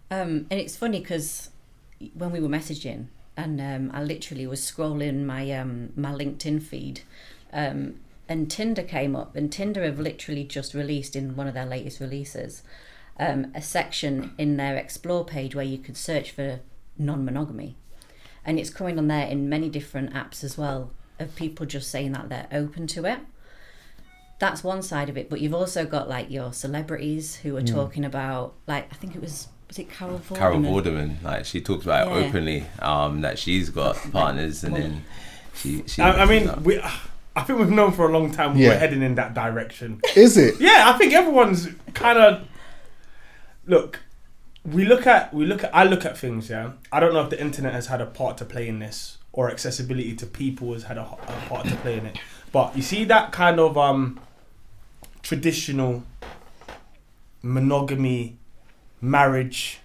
And it's funny because when we were messaging, and I literally was scrolling my LinkedIn feed, and Tinder came up, and Tinder have literally just released in one of their latest releases a section in their explore page where you could search for non-monogamy, and it's coming on there in many different apps as well, of people just saying that they're open to it. That's one side of it, but you've also got like your celebrities who are talking about, like, I think was it Carol Vorderman? Carol Vorderman, like, she talks about it openly, that she's got partners, and then she I think we've known for a long time we're heading in that direction. Is it? Yeah, I think everyone's kind of I look at things, yeah. I don't know if the internet has had a part to play in this, or accessibility to people has had a part to play in it. But you see that kind of traditional monogamy, marriage,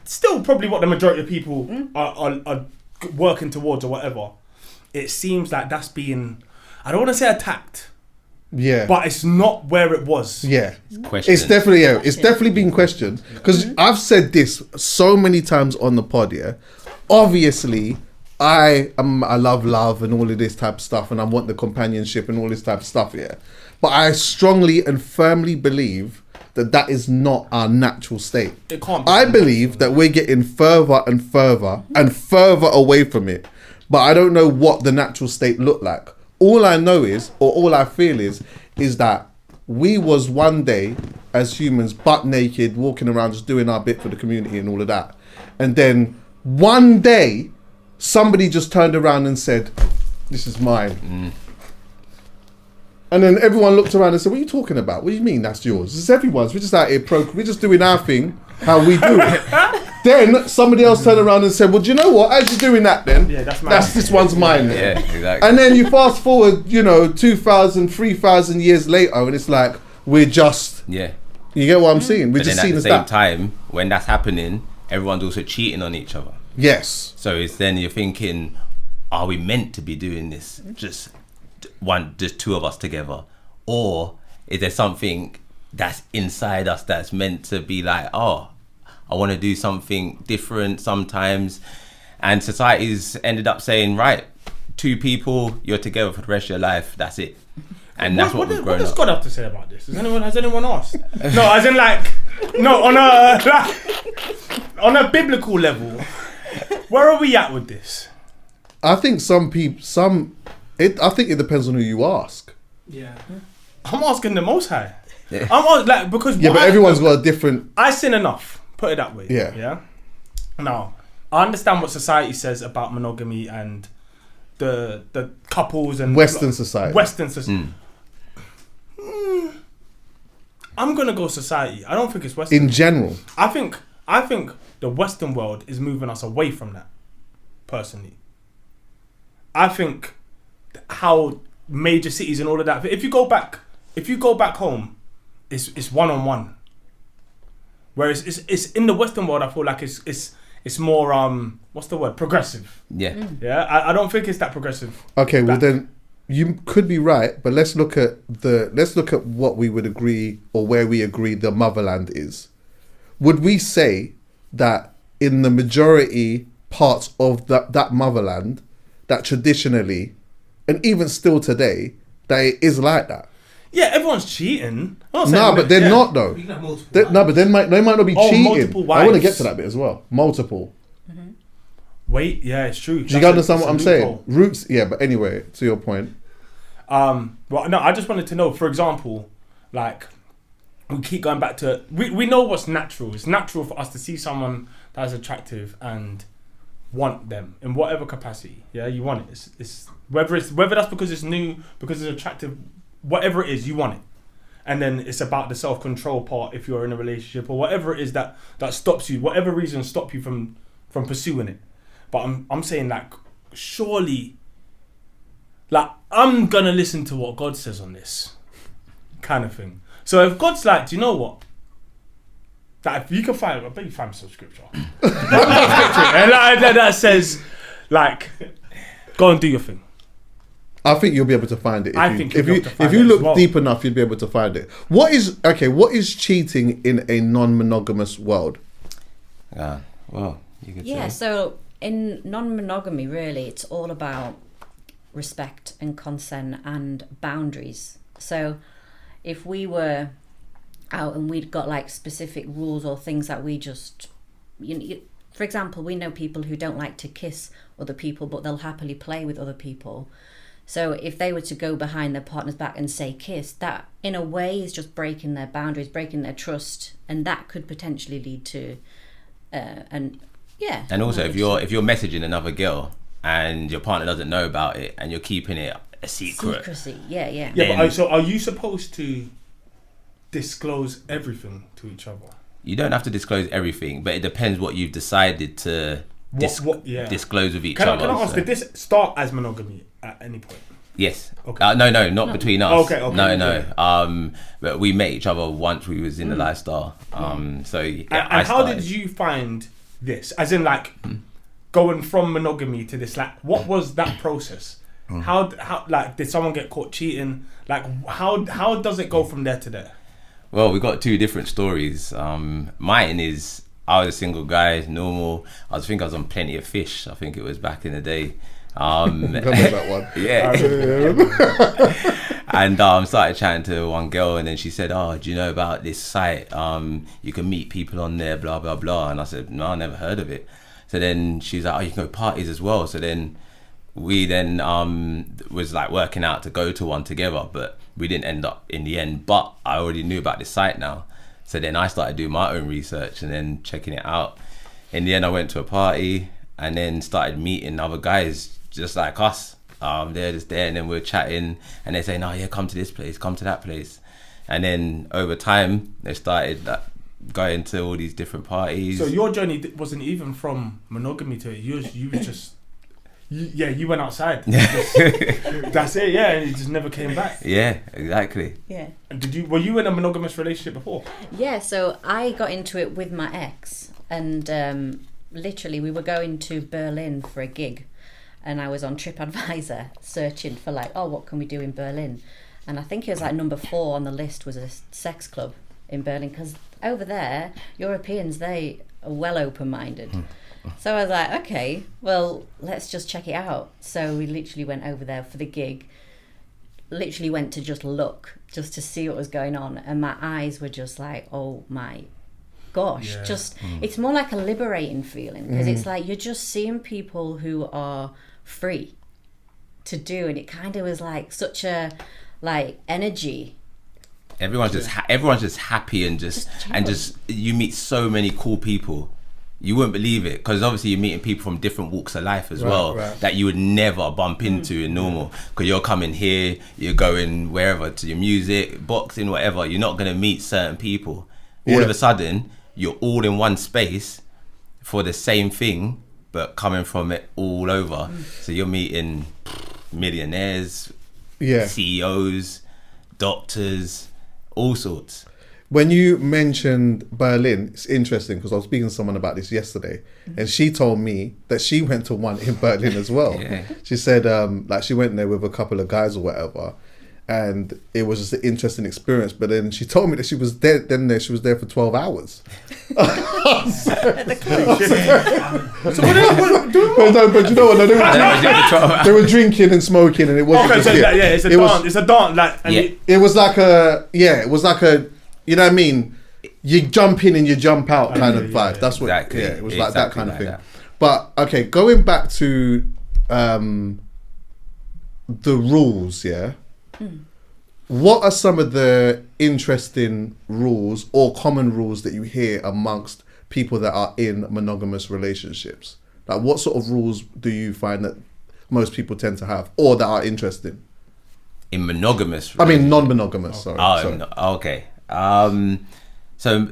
still probably what the majority of people are working towards or whatever. It seems like that's being, I don't want to say attacked, but it's not where it was. It's definitely been questioned, because I've said this so many times on the pod. Obviously I love and all of this type of stuff, and I want the companionship and all this type of stuff, but I strongly and firmly believe that is not our natural state. It can't be. I believe that we're getting further and further and further away from it, but I don't know what the natural state looked like. All I know is, or all I feel is that we was one day as humans butt naked, walking around just doing our bit for the community and all of that, and then one day somebody just turned around and said, "This is mine." And then everyone looked around and said, "What are you talking about? What do you mean that's yours? It's everyone's. We're just out here we're just doing our thing, how we do it." Then somebody else turned around and said, "Well, do you know what? As you're doing that, then that's this one's mine." Yeah, exactly. And then you fast forward, 2,000, 3,000 years later, and it's like we're just You get what I'm saying? We're just seen as that. At the same time, when that's happening, everyone's also cheating on each other. Yes. So it's then you're thinking, are we meant to be doing this? Just two of us together, or is there something that's inside us that's meant to be like, oh, I want to do something different sometimes? And society's ended up saying, right, 2 people, you're together for the rest of your life, that's it. And that's what we've grown up. What does God have to say about this? Has anyone asked? No, as in on a biblical level, where are we at with this? I think I think it depends on who you ask. Yeah, I'm asking the Most High. Yeah. Because but everyone's got a different. I sin enough. Put it that way. Yeah. Now, I understand what society says about monogamy and the couples and Western society. I'm gonna go society. I don't think it's Western. In general, I think the Western world is moving us away from that. Personally, I think how major cities and all of that. If you go back home, it's one-on-one. Whereas it's in the Western world, I feel like it's more what's the word? Progressive. Yeah. Yeah. I don't think it's that progressive. Okay, well then you could be right, but let's look at what we would agree, or where we agree the motherland is. Would we say that in the majority parts of that motherland, that traditionally, and even still today, that it is like that? Yeah, everyone's cheating. No, but they're not though. But they might not be cheating. I want to get to that bit as well. Multiple. Mm-hmm. Wait, yeah, it's true. Do you understand what I'm saying? Roots, yeah, but anyway, to your point. Well, no, I just wanted to know, for example, like, we keep going back to, we know what's natural. It's natural for us to see someone that is attractive and want them in whatever capacity. Yeah, you want it. It's whether that's because it's new, because it's attractive, whatever it is, you want it. And then it's about the self-control part if you're in a relationship, or whatever it is that stops you, whatever reason stop you from pursuing it. But I'm saying, like, surely, like, I'm gonna listen to what God says on this kind of thing. So if God's like, do you know what? That if you can find, I bet you find some scripture. And that says, like, go and do your thing. I think you'll be able to find it. If you look deep enough, you'll be able to find it. What is cheating in a non-monogamous world? Well, you could Yeah, say. so in non-monogamy, really, it's all about respect and consent and boundaries. So if we were out and we'd got like specific rules or things that we just, for example, we know people who don't like to kiss other people, but they'll happily play with other people. So if they were to go behind their partner's back and say kiss, that in a way is just breaking their boundaries, breaking their trust, and that could potentially lead to and also if you're messaging another girl and your partner doesn't know about it and you're keeping it a secret. Secrecy, yeah. Yeah, but so are you supposed to disclose everything to each other? You don't have to disclose everything, but it depends what you've decided to disclose with each other. Can I ask, did this start as monogamy at any point? Yes. Okay. No, not between us. Okay. No. But we met each other once we was in the lifestyle. So yeah, and how did you find this? As in, like, going from monogamy to this, like, what was that process? How like, did someone get caught cheating? Like, how does it go from there to there? Well, we got two different stories. Mine is, I was a single guy, normal. I think I was on Plenty of Fish. I think it was back in the day. Remember that one? Yeah. And started chatting to one girl, and then she said, "Oh, do you know about this site? You can meet people on there, blah blah blah." And I said, "No, I never heard of it." So then she's like, "Oh, you can go parties as well." So then we was like working out to go to one together, but we didn't end up in the end. But I already knew about this site now, so then I started doing my own research and then checking it out. In the end, I went to a party and then started meeting other guys just like us. They're just there, and then we're chatting, and they say, "No, yeah, come to this place, come to that place." And then over time, they started going to all these different parties. So your journey wasn't even from monogamy to it. You was just, you went outside. That's it, yeah, and you just never came back. Yeah, exactly. Yeah. And were you in a monogamous relationship before? Yeah, so I got into it with my ex, and literally we were going to Berlin for a gig. And I was on TripAdvisor searching for like, what can we do in Berlin? And I think it was like number 4 on the list was a sex club in Berlin, because over there, Europeans, they are well open-minded. So I was like, okay, well, let's just check it out. So we literally went over there for the gig, literally went to just look, just to see what was going on. And my eyes were just like, oh my gosh, it's more like a liberating feeling, because it's like you're just seeing people who are free to do, and it kind of was like such a like energy. Everyone's just happy and just you meet so many cool people. You wouldn't believe it, because obviously you're meeting people from different walks of life as well, that you would never bump into in normal, because you're coming here, you're going wherever to your music, boxing, whatever. You're not going to meet certain people. All of a sudden you're all in one space for the same thing, but coming from it all over. So you're meeting millionaires, CEOs, doctors, all sorts. When you mentioned Berlin, it's interesting, because I was speaking to someone about this yesterday, and she told me that she went to one in Berlin as well. She said like she went there with a couple of guys or whatever, and it was just an interesting experience. But then she told me that she was there. She was there for 12 hours. So what doing? No, but you know what? They were drinking and smoking, and it wasn't. Okay, so it's a dance. It's a dance. Like, and it was like a you know what I mean? You jump in and you jump out kind of vibe. That's what. Exactly. Yeah, it was like that kind of thing. That. But okay, going back to the rules, what are some of the interesting rules or common rules that you hear amongst people that are in monogamous relationships? Like, what sort of rules do you find that most people tend to have, or that are interesting? In monogamous? I mean, non-monogamous. Sorry. Okay. So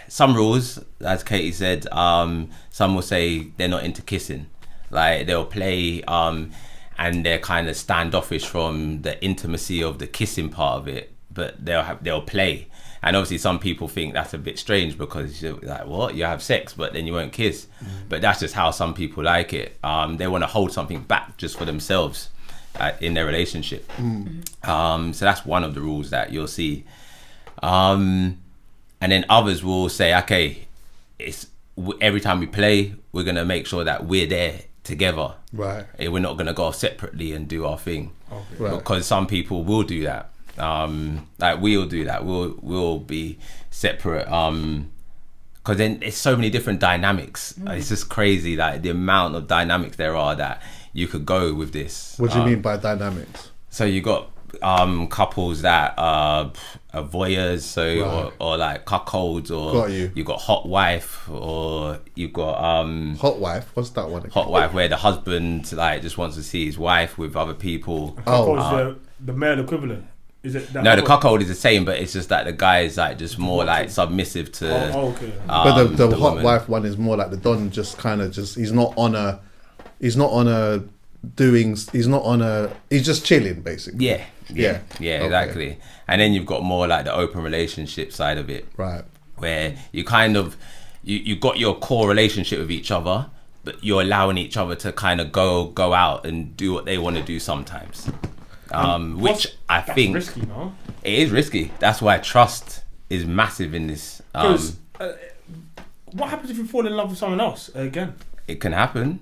some rules, as Katie said, some will say they're not into kissing. Like, they'll play and they're kind of standoffish from the intimacy of the kissing part of it, but they'll play. And obviously some people think that's a bit strange, because you're like, what? You have sex, but then you won't kiss. But that's just how some people like it. They want to hold something back just for themselves in their relationship. So that's one of the rules that you'll see. And then others will say, okay, every time we play, we're gonna make sure that we're there together. Right. We're not gonna go separately and do our thing. Okay. Right. Because some people will do that. Like we'll do that. We'll be separate. Because then it's so many different dynamics. It's just crazy, like the amount of dynamics there are that you could go with this. What do you mean by dynamics? So you got couples that are voyeurs, so Right. or like cuckolds, or Got you. got hot wife, or you got Hot wife? What's that one? hot wife where the husband like just wants to see his wife with other people. Cuckold's the male equivalent. Is it? No, the cuckold is the same, but it's just that the guy is like just more like submissive to. Oh, okay. But the hot woman. wife one is more like the Don just kind of just he's just chilling basically. Yeah, Okay. exactly. And then you've got more like the open relationship side of it, Right. where you kind of you got your core relationship with each other, but you're allowing each other to kind of go out and do what they want to do sometimes. Which I That's think risky, no? it is risky. That's why trust is massive in this. Because what happens if you fall in love with someone else again? It can happen.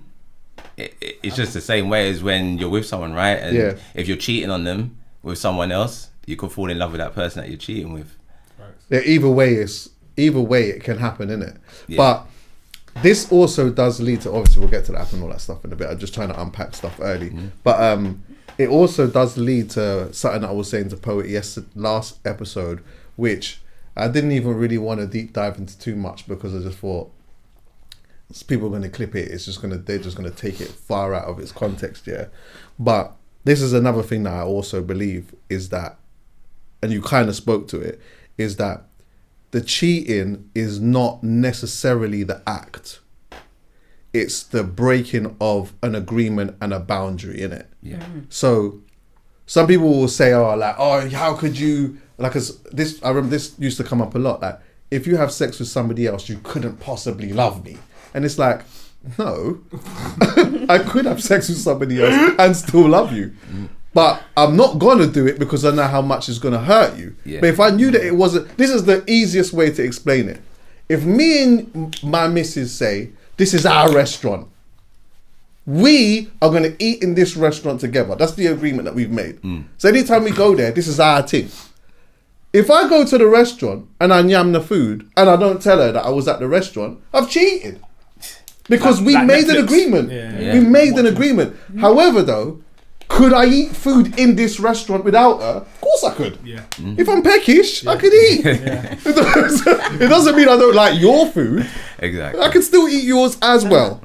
It's just the same way as when you're with someone, right? And Yeah. if you're cheating on them with someone else, you could fall in love with that person that you're cheating with. Yeah, either way it can happen, innit? Yeah. But this also does lead to, obviously we'll get to the app and all that stuff in a bit. I'm just trying to unpack stuff early. But it also does lead to something that I was saying to Poet last episode, which I didn't even really want to deep dive into too much because I just thought people are going to clip it. They're just going to take it far out of its context, yeah. But this is another thing that I also believe is that, and you kind of spoke to it, is that the cheating is not necessarily the act. It's the breaking of an agreement and a boundary, innit? Yeah. So some people will say, how could you, like, I remember this used to come up a lot, like, if you have sex with somebody else, you couldn't possibly love me. And it's like, no, I could have sex with somebody else and still love you. But I'm not going to do it because I know how much it's going to hurt you. Yeah. But if I knew that it wasn't, this is the easiest way to explain it. If me and my missus say, this is our restaurant, we are going to eat in this restaurant together. That's the agreement that we've made. So anytime we go there, this is our thing. If I go to the restaurant and I yam the food and I don't tell her that I was at the restaurant, I've cheated. Because we Like made an Netflix. agreement. Yeah. We made an agreement. However, though, could I eat food in this restaurant without her? Of course I could. Yeah. If I'm peckish, I could eat. It doesn't mean I don't like your food. Exactly. I can still eat yours as well.